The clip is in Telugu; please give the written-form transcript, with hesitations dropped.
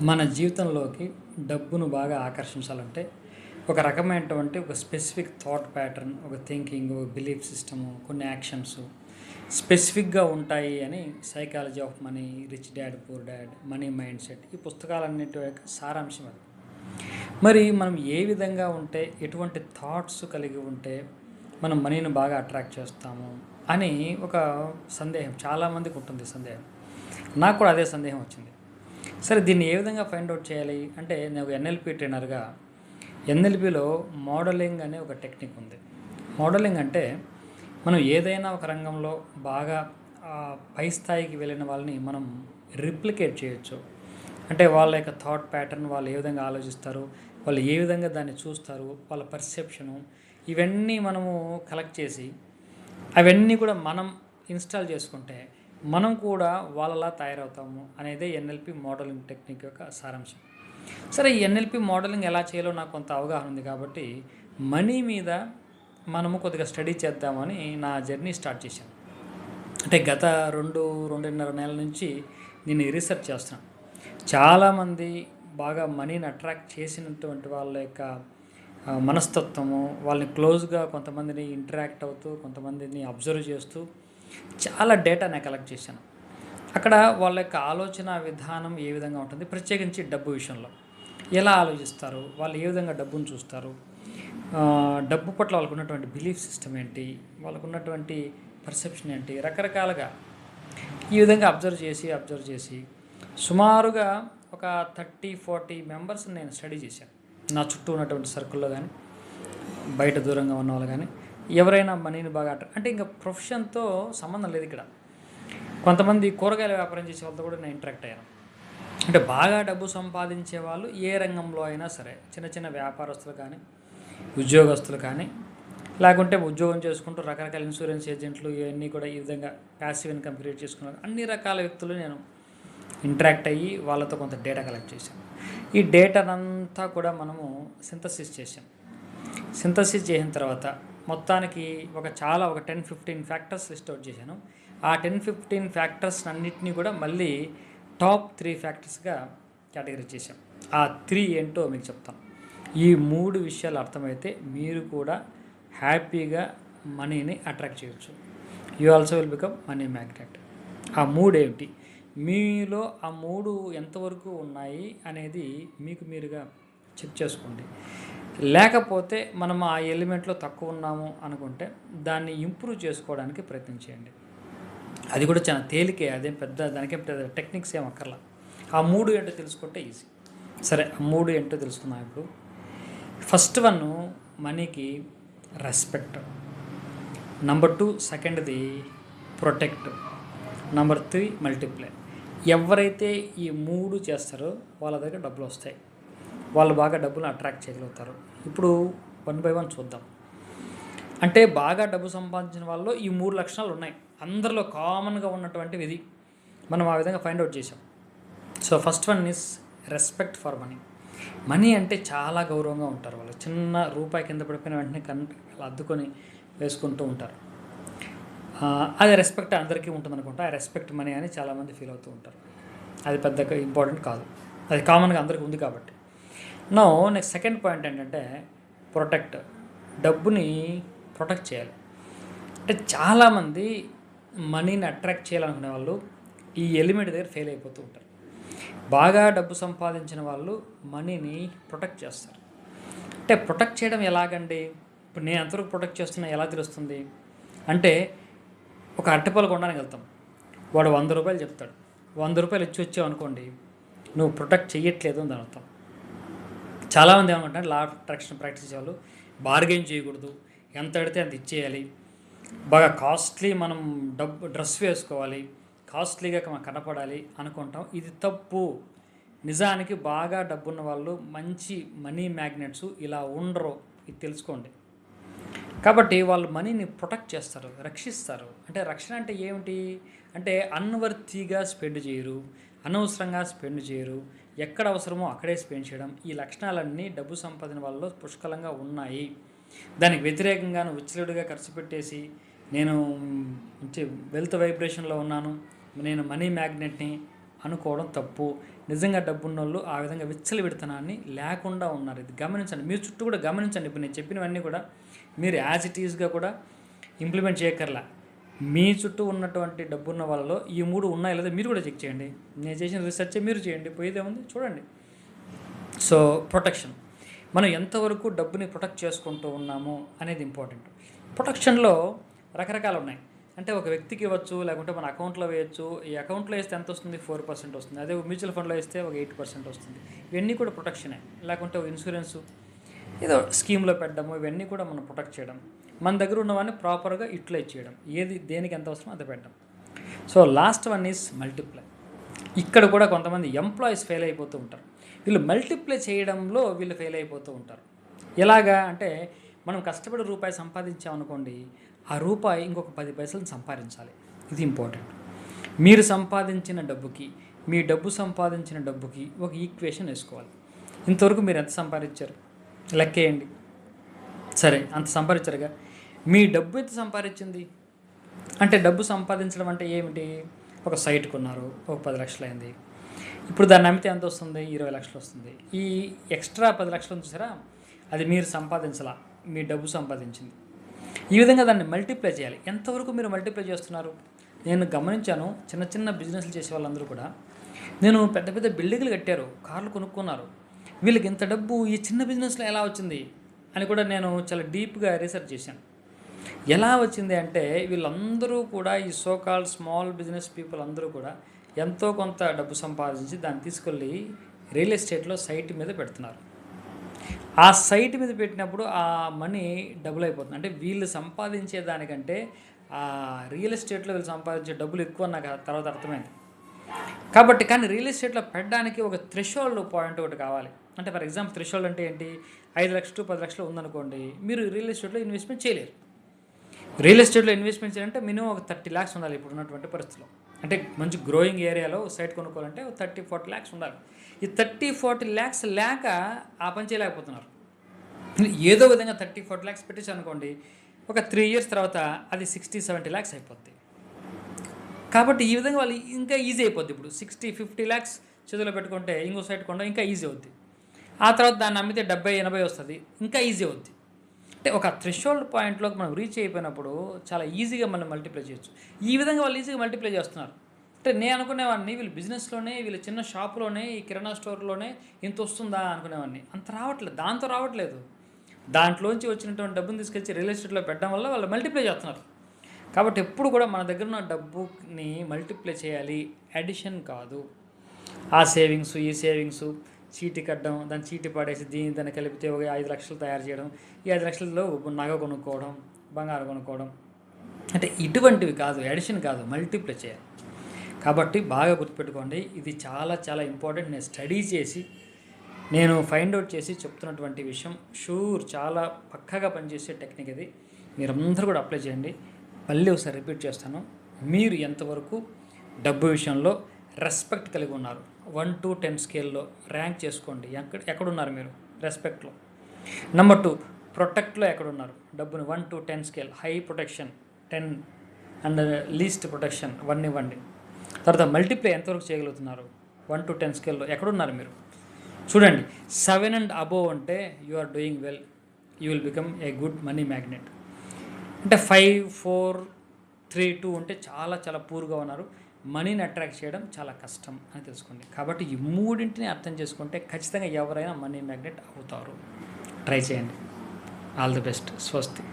మన జీవితంలోకి డబ్బును బాగా ఆకర్షించాలంటే ఒక రకమైనటువంటి ఒక స్పెసిఫిక్ థాట్ ప్యాటర్న్, ఒక థింకింగ్, ఒక బిలీఫ్ సిస్టము, కొన్ని యాక్షన్స్ స్పెసిఫిక్గా ఉంటాయి అని psychology of money, rich dad poor dad, money mind set ఈ పుస్తకాలన్నిటి యొక్క సారాంశం అది. మరి మనం ఏ విధంగా ఉంటే, ఎటువంటి థాట్స్ కలిగి ఉంటే మనం మనీని బాగా అట్రాక్ట్ చేస్తాము అని ఒక సందేహం చాలామందికి ఉంటుంది. సందేహం నాకు కూడా అదే సందేహం వచ్చింది. సరే, దీన్ని ఏ విధంగా ఫైండ్ అవుట్ చేయాలి అంటే, నేను ఎన్ఎల్పి ట్రైనర్గా ఎన్ఎల్పిలో మోడలింగ్ అనే ఒక టెక్నిక్ ఉంది. మోడలింగ్ అంటే మనం ఏదైనా ఒక రంగంలో బాగా పై స్థాయికి వెళ్ళిన వాళ్ళని మనం రిప్లికేట్ చేయొచ్చు. అంటే వాళ్ళ యొక్క థాట్ ప్యాటర్న్, వాళ్ళు ఏ విధంగా ఆలోచిస్తారు, వాళ్ళు ఏ విధంగా దాన్ని చూస్తారు, వాళ్ళ పర్సెప్షను, ఇవన్నీ మనము కలెక్ట్ చేసి అవన్నీ కూడా మనం ఇన్స్టాల్ చేసుకుంటే మనం కూడా వాళ్ళలా తయారవుతాము అనేదే ఎన్ఎల్పి మోడలింగ్ టెక్నిక్ యొక్క సారాంశం. సరే, ఈ ఎన్ఎల్పి మోడలింగ్ ఎలా చేయాలో నాకు కొంత అవగాహన ఉంది కాబట్టి మనీ మీద మనము కొద్దిగా స్టడీ చేద్దామని నా జర్నీ స్టార్ట్ చేశాను. అంటే గత 2.5 నెలల నుంచి నేను రీసెర్చ్ చేస్తున్నాను. చాలామంది బాగా మనీని అట్రాక్ట్ చేసినటువంటి వాళ్ళ యొక్క మనస్తత్వము, వాళ్ళని క్లోజ్గా కొంతమందిని ఇంటరాక్ట్ అవుతూ, కొంతమందిని అబ్జర్వ్ చేస్తూ చాలా డేటా నేను కలెక్ట్ చేశాను. అక్కడ వాళ్ళ యొక్క ఆలోచన విధానం ఏ విధంగా ఉంటుంది, ప్రత్యేకించి డబ్బు విషయంలో ఎలా ఆలోచిస్తారు, వాళ్ళు ఏ విధంగా డబ్బును చూస్తారు, డబ్బు పట్ల వాళ్ళకు ఉన్నటువంటి బిలీఫ్ సిస్టమ్ ఏంటి, వాళ్ళకు ఉన్నటువంటి పర్సెప్షన్ ఏంటి, రకరకాలుగా ఈ విధంగా అబ్జర్వ్ చేసి సుమారుగా ఒక 30-40 మెంబర్స్ని నేను స్టడీ చేశాను. నా చుట్టూ ఉన్నటువంటి సర్కిల్లో కానీ, బయట దూరంగా ఉన్న వాళ్ళు కానీ, ఎవరైనా మనీని బాగా అంటే ఇంకా ప్రొఫెషన్తో సంబంధం లేదు ఇక్కడ. కొంతమంది కూరగాయల వ్యాపారం చేసే వాళ్ళతో కూడా నేను ఇంటరాక్ట్ అయ్యాను. అంటే బాగా డబ్బు సంపాదించే వాళ్ళు ఏ రంగంలో అయినా సరే, చిన్న చిన్న వ్యాపారస్తులు కానీ, ఉద్యోగస్తులు కానీ, లేకుంటే ఉద్యోగం చేసుకుంటూ రకరకాల ఇన్సూరెన్స్ ఏజెంట్లు, ఇవన్నీ కూడా ఈ విధంగా ప్యాసివ్ ఇన్కమ్ క్రియేట్ చేసుకున్నారు. అన్ని రకాల వ్యక్తులు నేను ఇంటరాక్ట్ అయ్యి వాళ్ళతో కొంత డేటా కలెక్ట్ చేశాం. ఈ డేటానంతా కూడా మనము సింథసిస్ చేసాం. సింథసిస్ చేసిన తర్వాత మొత్తానికి ఒక 10-15 ఫ్యాక్టర్స్ లిస్ట్ అవుట్ చేశాను. ఆ 10-15 ఫ్యాక్టర్స్ అన్నింటినీ కూడా మళ్ళీ టాప్ 3 ఫ్యాక్టర్స్గా కేటగిరీ చేశాం. ఆ 3 ఏంటో మీకు చెప్తాను. ఈ 3 విషయాలు అర్థమైతే మీరు కూడా హ్యాపీగా మనీని అట్రాక్ట్ చేయొచ్చు. You also will become money magnet. ఆ 3 ఏమిటి, మీలో ఆ 3 ఎంతవరకు ఉన్నాయి అనేది మీకు మీరుగా చెక్ చేసుకోండి. లేకపోతే మనం ఆ ఎలిమెంట్లో తక్కువ ఉన్నాము అనుకుంటే దాన్ని ఇంప్రూవ్ చేసుకోవడానికి ప్రయత్నం చేయండి. అది కూడా చాలా తేలికే, అదేం పెద్ద దానికేం పెద్ద టెక్నిక్స్ ఏం అక్కర్లా. ఆ 3 ఏంటో తెలుసుకుంటే ఈజీ. సరే, ఆ 3 ఏంటో తెలుసుకుందాం ఇప్పుడు. ఫస్ట్ వన్ మనీకి రెస్పెక్ట్, నంబర్ 2 సెకండ్ది ప్రొటెక్ట్, నంబర్ 3 మల్టిప్లై. ఎవరైతే ఈ 3 చేస్తారో వాళ్ళ దగ్గర డబ్బులు వస్తాయి, వాళ్ళు బాగా డబ్బులు అట్రాక్ట్ చేయగలుగుతారు. ఇప్పుడు 1 by 1 చూద్దాం. అంటే బాగా డబ్బు సంపాదించిన వాళ్ళలో ఈ 3 లక్షణాలు ఉన్నాయి. అందరిలో కామన్గా ఉన్నటువంటివి ఇది. మనం ఆ విధంగా ఫైండ్ అవుట్ చేసాం. So first one is respect for money. Money అంటే చాలా గౌరవంగా ఉంటారు వాళ్ళు. చిన్న రూపాయి కింద పడిపోయిన వెంటనే అద్దుకొని వేసుకుంటూ ఉంటారు. అది రెస్పెక్ట్ అందరికీ ఉంటుంది అనుకుంటా. ఆ రెస్పెక్ట్ మనీ అని చాలామంది ఫీల్ అవుతూ ఉంటారు. అది పెద్దగా ఇంపార్టెంట్ కాదు, అది కామన్గా అందరికీ ఉంది కాబట్టి. నెక్స్ట్ సెకండ్ పాయింట్ ఏంటంటే ప్రొటెక్ట్. డబ్బుని ప్రొటెక్ట్ చేయాలి. అంటే చాలామంది మనీని అట్రాక్ట్ చేయాలనుకునే వాళ్ళు ఈ ఎలిమెంట్ దగ్గర ఫెయిల్ అయిపోతూ ఉంటారు. బాగా డబ్బు సంపాదించిన వాళ్ళు మనీని ప్రొటెక్ట్ చేస్తారు. అంటే ప్రొటెక్ట్ చేయడం ఎలాగండి? ఇప్పుడు నేను ఎంతవరకు ప్రొటెక్ట్ చేస్తున్నా ఎలా తెలుస్తుంది అంటే, ఒక అరటిపళ్ళు కొనడానికి వెళ్తాం, వాడు 100 రూపాయలు చెప్తాడు. 100 రూపాయలు ఇచ్చి వచ్చావు అనుకోండి, నువ్వు ప్రొటెక్ట్ చేయట్లేదు అని అర్థం. చాలామంది ఏమనుకుంటారు, లా ఆఫ్ అట్రాక్షన్ ప్రాక్టీస్ చేసేవాళ్ళు బార్గెన్ చేయకూడదు, ఎంత అడితే అంత ఇచ్చేయాలి, బాగా కాస్ట్లీ మనం డ్రెస్ వేసుకోవాలి, కాస్ట్లీగా కనపడాలి అనుకుంటాం. ఇది తప్పు. నిజానికి బాగా డబ్బున్న వాళ్ళు, మంచి మనీ మ్యాగ్నెట్స్ ఇలా ఉండరు, ఇది తెలుసుకోండి. కాబట్టి వాళ్ళు మనీని ప్రొటెక్ట్ చేస్తారు, రక్షిస్తారు. అంటే రక్షణ అంటే ఏమిటి అంటే, అన్వర్తీగా స్పెండ్ చేయరు, అనవసరంగా స్పెండ్ చేయరు, ఎక్కడ అవసరమో అక్కడే స్పెండ్ చేయడం. ఈ లక్షణాలన్నీ డబ్బు సంపాదన వాళ్ళలో పుష్కలంగా ఉన్నాయి. దానికి వ్యతిరేకంగా విచ్చలుడిగా ఖర్చు పెట్టేసి నేను వెల్త్ వైబ్రేషన్లో ఉన్నాను, నేను మనీ మ్యాగ్నెట్ని అనుకోవడం తప్పు. నిజంగా డబ్బున్నోళ్ళు ఆ విధంగా విచ్చలవిడితనాన్ని లేకుండా ఉన్నారు. ఇది గమనించండి, మీ చుట్టూ కూడా గమనించండి. ఇప్పుడు నేను చెప్పినవన్నీ కూడా మీరు యాజ్ ఇట్ ఈస్గా కూడా ఇంప్లిమెంట్ చేయక్కర్లా. మీ చుట్టూ ఉన్నటువంటి డబ్బున్న వాళ్ళలో ఈ 3 ఉన్నాయో లేదో మీరు కూడా చెక్ చేయండి. నేను చేసిన రీసెర్చ్ మీరు చేయండి, పోయేదేముంది చూడండి. సో ప్రొటెక్షన్, మనం ఎంతవరకు డబ్బుని ప్రొటెక్ట్ చేసుకుంటూ ఉన్నాము అనేది ఇంపార్టెంట్. ప్రొటెక్షన్లో రకరకాలు ఉన్నాయి. అంటే ఒక వ్యక్తికి ఇవ్వచ్చు, లేకుంటే మన అకౌంట్లో వేయచ్చు. ఈ అకౌంట్లో వేస్తే ఎంత వస్తుంది? 4% వస్తుంది. అదే మ్యూచువల్ ఫండ్లో వేస్తే ఒక 8% వస్తుంది. ఇవన్నీ కూడా ప్రొటెక్షనే. లేకుంటే ఒక ఇన్సూరెన్సు ఏదో స్కీమ్లో పెట్టడము, ఇవన్నీ కూడా మనం ప్రొటెక్ట్ చేయడం. మన దగ్గర ఉన్నవన్నీ ప్రాపర్గా యూటిలైజ్ చేయడం, ఏది దేనికి ఎంత అవసరమో అది పెట్టడం. So last one is multiply. ఇక్కడ కూడా కొంతమంది ఎంప్లాయీస్ ఫెయిల్ అయిపోతూ ఉంటారు. వీళ్ళు మల్టిప్లై చేయడంలో వీళ్ళు ఫెయిల్ అయిపోతూ ఉంటారు. ఎలాగా అంటే మనం కష్టపడి రూపాయి సంపాదించామనుకోండి, ఆ రూపాయి ఇంకొక 10 పైసలను సంపాదించాలి. ఇది ఇంపార్టెంట్. మీరు సంపాదించిన డబ్బుకి, మీ డబ్బు సంపాదించిన డబ్బుకి ఒక ఈక్వేషన్ వేసుకోవాలి. ఇంతవరకు మీరు ఎంత సంపాదించారు లెక్కేయండి. సరే, అంత సంపాదించారుగా, మీ డబ్బు ఎంత సంపాదించింది అంటే, డబ్బు సంపాదించడం అంటే ఏమిటి? ఒక సైట్ కొన్నారు, ఒక 10 లక్షలు అయింది. ఇప్పుడు దాన్ని అమ్మితే ఎంత వస్తుంది? 20 లక్షలు వస్తుంది. ఈ ఎక్స్ట్రా 10 లక్షలు చూసారా, అది మీరు సంపాదించాలా, మీ డబ్బు సంపాదించింది. ఈ విధంగా దాన్ని మల్టిప్లై చేయాలి. ఎంతవరకు మీరు మల్టిప్లై చేస్తున్నారు? నేను గమనించాను, చిన్న చిన్న బిజినెస్లు చేసే వాళ్ళందరూ కూడా, నేను పెద్ద పెద్ద బిల్డింగ్లు కట్టారు, కార్లు కొనుక్కున్నారు, వీళ్ళకి ఇంత డబ్బు ఈ చిన్న బిజినెస్లో ఎలా వచ్చింది అని కూడా నేను చాలా డీప్గా రీసెర్చ్ చేశాను. ఎలా వచ్చింది అంటే, వీళ్ళందరూ కూడా ఈ సోకాల్డ్ స్మాల్ బిజినెస్ పీపుల్ అందరూ కూడా ఎంతో కొంత డబ్బు సంపాదించి దాన్ని తీసుకెళ్ళి రియల్ ఎస్టేట్లో సైట్ మీద పెడుతున్నారు. ఆ సైట్ మీద పెట్టినప్పుడు ఆ మనీ డబుల్ అయిపోతుంది. అంటే వీళ్ళు సంపాదించే దానికంటే ఆ రియల్ ఎస్టేట్లో వీళ్ళు సంపాదించే డబ్బులు ఎక్కువ నాకు తర్వాత అర్థమైంది. కాబట్టి కానీ రియల్ ఎస్టేట్లో పెట్టడానికి ఒక థ్రెషోల్డ్ పాయింట్ ఒకటి కావాలి. అంటే ఫర్ ఎగ్జాంపుల్ థ్రెషోల్డ్ అంటే ఏంటి? 5 లక్షలు 10 లక్షలు ఉందనుకోండి, మీరు రియల్ ఎస్టేట్లో ఇన్వెస్ట్మెంట్ చేయలేరు. రియల్ ఎస్టేట్లో ఇన్వెస్ట్మెంట్ చేయాలంటే మినిమం ఒక 30 lakhs ఉండాలి ఇప్పుడు ఉన్నటువంటి పరిస్థితిలో. అంటే మంచి గ్రోయింగ్ ఏరియాలో సైట్ కొనుక్కోవాలంటే 30-40 lakhs ఉండాలి. ఈ 30-40 lakhs లేక ఆ పని చేయలేకపోతున్నారు. ఏదో విధంగా 30-40 lakhs పెట్టేసి అనుకోండి, ఒక 3 years తర్వాత అది 60-70 lakhs అయిపోద్ది. కాబట్టి ఈ విధంగా వాళ్ళు ఇంకా ఈజీ అయిపోద్ది. ఇప్పుడు 60-50 lakhs చేతిలో పెట్టుకుంటే ఇంకో సైట్ కొనడం ఇంకా ఈజీ అవుద్ది. ఆ తర్వాత దాన్ని అమ్మితే 70-80 వస్తుంది, ఇంకా ఈజీ అవుద్ది. అంటే ఒక థ్రెషోల్డ్ పాయింట్లోకి మనం రీచ్ అయిపోయినప్పుడు చాలా ఈజీగా మనం మల్టిప్లై చేయొచ్చు. ఈ విధంగా వాళ్ళు ఈజీగా మల్టిప్లై చేస్తున్నారు. అంటే నేను అనుకునేవాడిని వీళ్ళు బిజినెస్లోనే, వీళ్ళ చిన్న షాపులోనే, ఈ కిరాణా స్టోర్లోనే ఇంత వస్తుందా అనుకునేవాడిని. అంత రావట్లేదు, దాంతో రావట్లేదు. దాంట్లోంచి వచ్చినటువంటి డబ్బుని తీసుకొచ్చి రియల్ ఎస్టేట్లో పెట్టడం వల్ల వాళ్ళు మల్టిప్లై చేస్తున్నారు. కాబట్టి ఎప్పుడు కూడా మన దగ్గర ఉన్న డబ్బుని మల్టిప్లై చేయాలి, అడిషన్ కాదు. ఆ సేవింగ్స్, ఈ సేవింగ్స్, చీటీ కట్టడం, దాన్ని చీటీ పడేసి దాన్ని కలిపితే ఒక 5 లక్షలు తయారు చేయడం, ఈ 5 లక్షలలో నగ కొనుక్కోవడం, బంగారం కొనుక్కోవడం, అంటే ఇటువంటివి కాదు, అడిషన్ కాదు, మల్టిప్లై చేయాలి. కాబట్టి బాగా గుర్తుపెట్టుకోండి, ఇది చాలా చాలా ఇంపార్టెంట్. నేను స్టడీ చేసి, నేను ఫైండ్ అవుట్ చేసి చెప్తున్నటువంటి విషయం. షూర్ చాలా పక్కాగా పనిచేసే టెక్నిక్ ఇది. మీరందరూ కూడా అప్లై చేయండి. మళ్ళీ ఒకసారి రిపీట్ చేస్తాను, మీరు ఎంతవరకు డబ్బు విషయంలో రెస్పెక్ట్ కలిగి ఉన్నారు? 1 to 10 స్కేల్లో ర్యాంక్ చేసుకోండి. ఎక్కడున్నారు మీరు రెస్పెక్ట్లో? నెంబర్ 2, ప్రొటెక్ట్లో ఎక్కడున్నారు? డబ్బుని 1 to 10 scale, high protection 10 and least protection 1 ఇవ్వండి. తర్వాత మల్టిప్లై ఎంతవరకు చేయగలుగుతున్నారు? 1 to 10 స్కేల్లో ఎక్కడున్నారు మీరు? చూడండి, 7 and above అంటే you are doing well, you will become a good money magnet. అంటే 5, 4, 3, 2 అంటే చాలా చాలా పూర్గా ఉన్నారు, మనీని అట్రాక్ట్ చేయడం చాలా కష్టం అని తెలుసుకోండి. కాబట్టి ఈ మూడింటిని అర్థం చేసుకుంటే ఖచ్చితంగా ఎవరైనా మనీ మ్యాగ్నెట్ అవుతారు. ట్రై చేయండి. All the best. స్వస్తి.